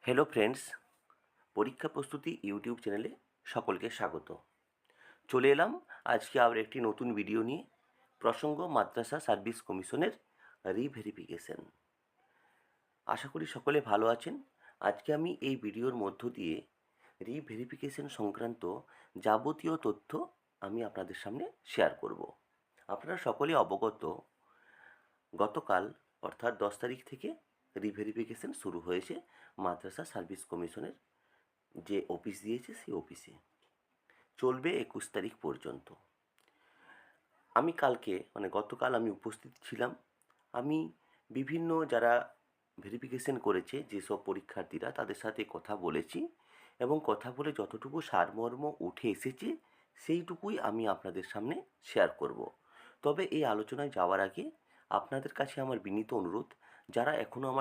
Hello friends, পরীক্ষা প্রস্তুতি YouTube চ্যানেলে সকলকে স্বাগত। চলে এলাম আজকে আবার একটি নতুন ভিডিও নিয়ে। প্রসঙ্গ মাদ্রাসা সার্ভিস কমিশনের রিভেরিফিকেশন। আশা করি সকলে ভালো আছেন। আজকে আমি এই ভিডিওর মধ্য দিয়ে রিভেরিফিকেশন সংক্রান্ত যাবতীয় তথ্য আমি আপনাদের সামনে শেয়ার করব। আপনারা সকলে অবগত, গতকাল অর্থাৎ 10 তারিখ থেকে রিভেরিফিকেশন শুরু হয়েছে মাদ্রাসা সার্ভিস কমিশনের যে অফিস দিয়েছে সেই অফিসে। চলবে 21 তারিখ পর্যন্ত। আমি কালকে গতকাল আমি উপস্থিত ছিলাম। আমি বিভিন্ন যারা ভেরিফিকেশন করেছে যেসব পরীক্ষার্থীরা, তাদের সাথে কথা বলেছি এবং কথা বলে যতটুকু সারমর্ম উঠে এসেছে সেইটুকুই আমি আপনাদের সামনে শেয়ার করব। তবে এই আলোচনায় যাওয়ার আগে আপনাদের কাছে আমার বিনীত অনুরোধ, যারা এখনও আমার